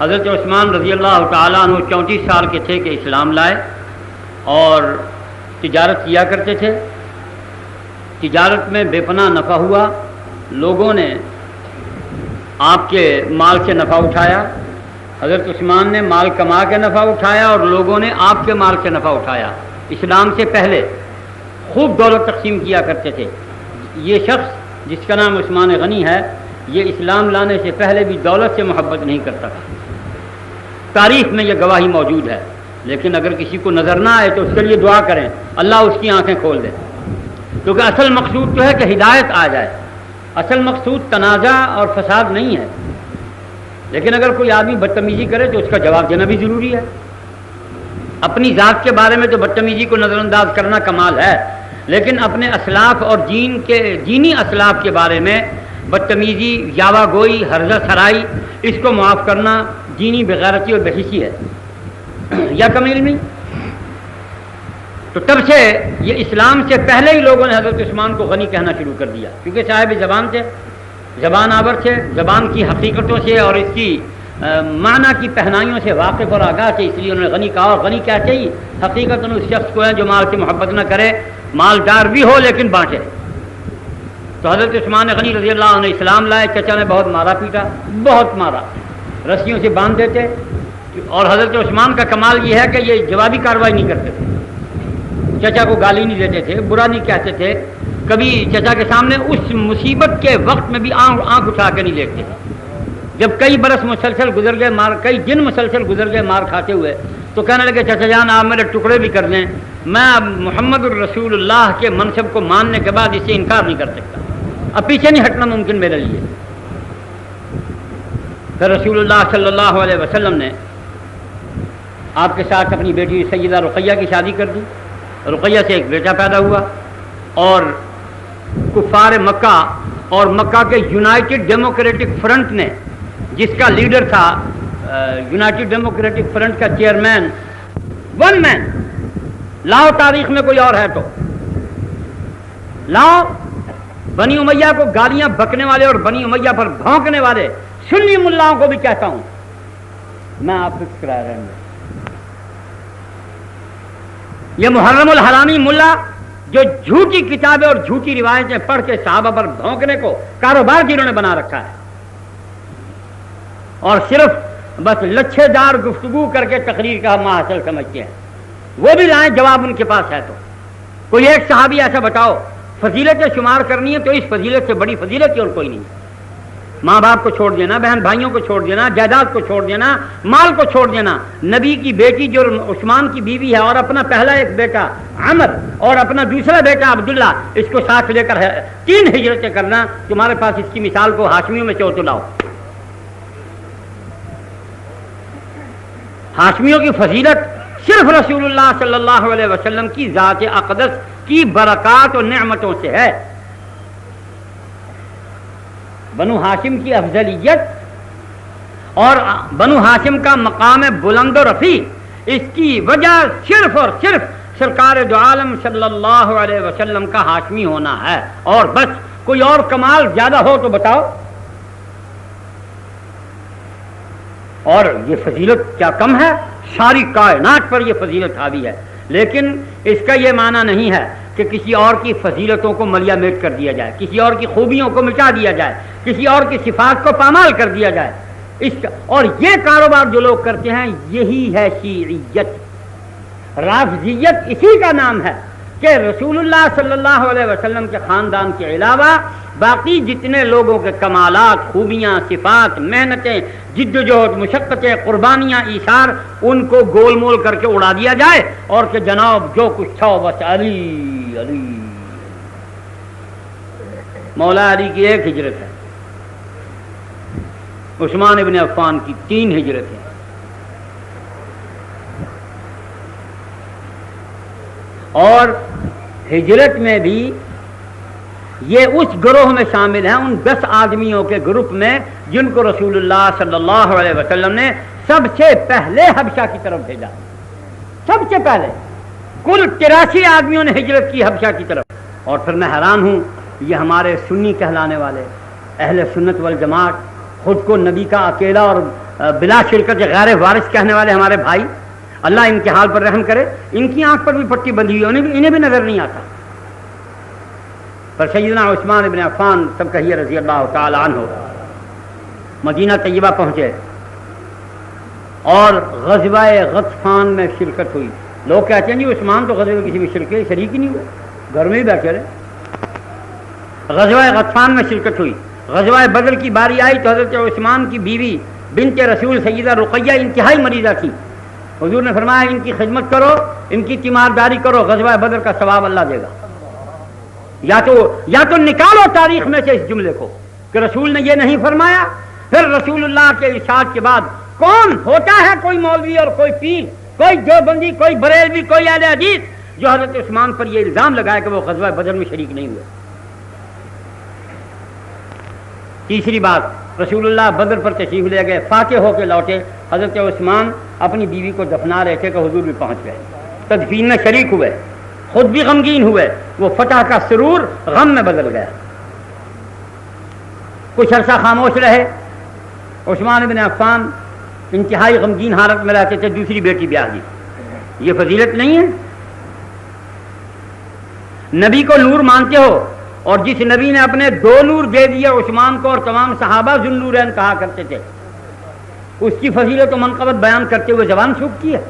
حضرت عثمان رضی اللہ تعالیٰ عنہ 34 سال کے تھے کہ اسلام لائے اور تجارت کیا کرتے تھے. تجارت میں بے پناہ نفع ہوا. لوگوں نے آپ کے مال سے نفع اٹھایا. حضرت عثمان نے مال کما کے نفع اٹھایا اور لوگوں نے آپ کے مال سے نفع اٹھایا. اسلام سے پہلے خوب دولت تقسیم کیا کرتے تھے. یہ شخص جس کا نام عثمان غنی ہے یہ اسلام لانے سے پہلے بھی دولت سے محبت نہیں کرتا تھا. تاریخ میں یہ گواہی موجود ہے. لیکن اگر کسی کو نظر نہ آئے تو اس کے لیے دعا کریں اللہ اس کی آنکھیں کھول دے. کیونکہ اصل مقصود تو ہے کہ ہدایت آ جائے. اصل مقصود تنازع اور فساد نہیں ہے. لیکن اگر کوئی آدمی بدتمیزی کرے تو اس کا جواب دینا بھی ضروری ہے. اپنی ذات کے بارے میں تو بدتمیزی کو نظر انداز کرنا کمال ہے، لیکن اپنے اسلاف اور دینی اسلاف کے بارے میں بدتمیزی، یاوہ گوئی، ہرزہ سرائی، اس کو معاف کرنا دینی بغیرتی اور بحیثی ہے یا کم علمی. تو تب سے یہ اسلام سے پہلے ہی لوگوں نے حضرت عثمان کو غنی کہنا شروع کر دیا، کیونکہ صاحب زبان تھے، زبان آور تھے، زبان کی حقیقتوں سے اور اس کی معنی کی پہنائیوں سے واقف اور آگاہ تھے. اس لیے انہوں نے غنی کہا. اور غنی کیا چاہیے؟ حقیقت اس شخص کو ہے جو مال سے محبت نہ کرے، مالدار بھی ہو لیکن بانٹے. تو حضرت عثمان غنی رضی اللہ عنہ اسلام لائے. چچا نے بہت مارا پیٹا، بہت مارا، رسیوں سے باندھ دیتے. اور حضرت عثمان کا کمال یہ ہے کہ یہ جوابی کارروائی نہیں کرتے تھے. چچا کو گالی نہیں دیتے تھے، برا نہیں کہتے تھے. کبھی چچا کے سامنے اس مصیبت کے وقت میں بھی آنکھ اٹھا کے نہیں دیکھتے تھے. جب کئی برس مسلسل گزر گئے، کئی دن مسلسل گزر گئے مار کھاتے ہوئے، تو کہنے لگے چچا جان آپ میرے ٹکڑے بھی کر دیں، میں اب محمد الرسول اللہ کے منصب کو ماننے کے بعد اس سے انکار نہیں کر سکتا. اب پیچھے نہیں ہٹنا ممکن میرے لیے. پھر رسول اللہ صلی اللہ علیہ وسلم نے آپ کے ساتھ اپنی بیٹی سیدہ رقیہ کی شادی کر دی. رقیہ سے ایک بیٹا پیدا ہوا. اور کفار مکہ اور مکہ کے یونائٹڈ ڈیموکریٹک فرنٹ نے، جس کا لیڈر تھا یونائٹڈ ڈیموکریٹک فرنٹ کا چیئرمین، ون مین، لاؤ تاریخ میں کوئی اور ہے تو لاؤ. بنی امیہ کو گالیاں بکنے والے اور بنی امیہ پر بھونکنے والے سنی ملاؤں کو بھی کہتا ہوں میں آپ فکس کرا رہا ہوں. یہ محرم الحرامی ملا جو جھوٹی کتابیں اور جھوٹی روایتیں پڑھ کے صحابہ پر بھونکنے کو کاروبار جنہوں نے بنا رکھا ہے اور صرف بس لچھے دار گفتگو کر کے تقریر کا محاصل سمجھتے ہیں، وہ بھی لائیں جواب ان کے پاس ہے. تو کوئی ایک صحابی ایسا بتاؤ فضیلتیں شمار کرنی ہے تو اس فضیلت سے بڑی فضیلت اور کوئی نہیں. ماں باپ کو چھوڑ دینا، بہن بھائیوں کو چھوڑ دینا، جائیداد کو چھوڑ دینا، مال کو چھوڑ دینا. نبی کی بیٹی جو عثمان کی بیوی ہے اور اپنا پہلا ایک بیٹا عمر اور اپنا دوسرا بیٹا عبداللہ، اس کو ساتھ لے کر 3 ہجرتیں کرنا. تمہارے پاس اس کی مثال کو ہاشمیوں میں چوت لاؤ. ہاشمیوں کی فضیلت صرف رسول اللہ صلی اللہ علیہ وسلم کی ذات اقدس کی برکات اور نعمتوں سے ہے. بنو ہاشم کی افضلیت اور بنو ہاشم کا مقام بلند و رفیع، اس کی وجہ صرف اور صرف سرکار دو عالم صلی اللہ علیہ وسلم کا ہاشمی ہونا ہے. اور بس کوئی اور کمال زیادہ ہو تو بتاؤ. اور یہ فضیلت کیا کم ہے، ساری کائنات پر یہ فضیلت حاوی ہے. لیکن اس کا یہ معنی نہیں ہے کہ کسی اور کی فضیلتوں کو ملیا میٹ کر دیا جائے، کسی اور کی خوبیوں کو مٹا دیا جائے، کسی اور کی صفات کو پامال کر دیا جائے. اور یہ کاروبار جو لوگ کرتے ہیں یہی ہے شیعیت. رافضیت اسی کا نام ہے کہ رسول اللہ صلی اللہ علیہ وسلم کے خاندان کے علاوہ باقی جتنے لوگوں کے کمالات، خوبیاں، صفات، محنتیں، جد و جہد، مشقتیں، قربانیاں، ایثار، ان کو گول مول کر کے اڑا دیا جائے اور کہ جناب جو کچھ تھا بس علی علی. مولا علی کی 1 ہجرت ہے، عثمان ابن عفان کی 3 ہجرت ہے. اور ہجرت میں بھی یہ اس گروہ میں شامل ہیں، ان 10 آدمیوں کے گروپ میں جن کو رسول اللہ صلی اللہ علیہ وسلم نے سب سے پہلے حبشہ کی طرف بھیجا. سب سے پہلے کل 83 آدمیوں نے ہجرت کی حبشہ کی طرف. اور پھر میں حیران ہوں یہ ہمارے سنی کہلانے والے اہل سنت والجماعت خود کو نبی کا اکیلا اور بلا شرکت غیر وارث کہنے والے ہمارے بھائی، اللہ ان کے حال پر رحم کرے، ان کی آنکھ پر بھی پٹی بندھی ہوئی، انہیں بھی نظر نہیں آتا۔ پر سیدنا عثمان بن عفان سب کہیے رضی اللہ تعالی عنہ مدینہ طیبہ پہنچے اور غزوہ غطفان میں شرکت ہوئی۔ لوگ کہتے ہیں جی عثمان تو غزوہ کسی بھی شریک ہی نہیں ہوئے، گھر میں ہی بیٹھے رہے۔ غزوہ غطفان میں شرکت ہوئی۔ غزوہ بدر کی باری آئی تو حضرت عثمان کی بیوی بنت رسول سیدہ رقیہ انتہائی مریضہ تھی۔ حضور نے فرمایا ان کی خدمت کرو، ان کی تیمارداری کرو، غزوہ بدر کا ثواب اللہ دے گا۔ یا تو نکالو تاریخ میں سے اس جملے کو کہ رسول نے یہ نہیں فرمایا۔ پھر رسول اللہ کے ارشاد کے بعد کون ہوتا ہے کوئی مولوی اور کوئی پیر، کوئی دیوبندی، کوئی بریلوی، کوئی اہل حدیث جو حضرت عثمان پر یہ الزام لگائے کہ وہ غزوہ بدر میں شریک نہیں ہوئے؟ تیسری بات، رسول اللہ بدر پر تشریف لے گئے، فاتح ہو کے لوٹے۔ حضرت عثمان اپنی بیوی کو دفنا رہے تھے کہ حضور بھی پہنچ گئے، تدفین میں شریک ہوئے، خود بھی غمگین ہوئے۔ وہ فتح کا سرور غم میں بدل گیا۔ کچھ عرصہ خاموش رہے۔ عثمان بن عفان انتہائی غمگین حالت میں رہتے تھے، دوسری بیٹی بیاہ دی۔ یہ فضیلت نہیں ہے؟ نبی کو نور مانتے ہو، اور جس نبی نے اپنے 2 نور دے دیے عثمان کو اور تمام صحابہ ذو النورین کہا کرتے تھے، اس کی فضیلت و منقبت بیان کرتے ہوئے زبان سوکھتی ہے؟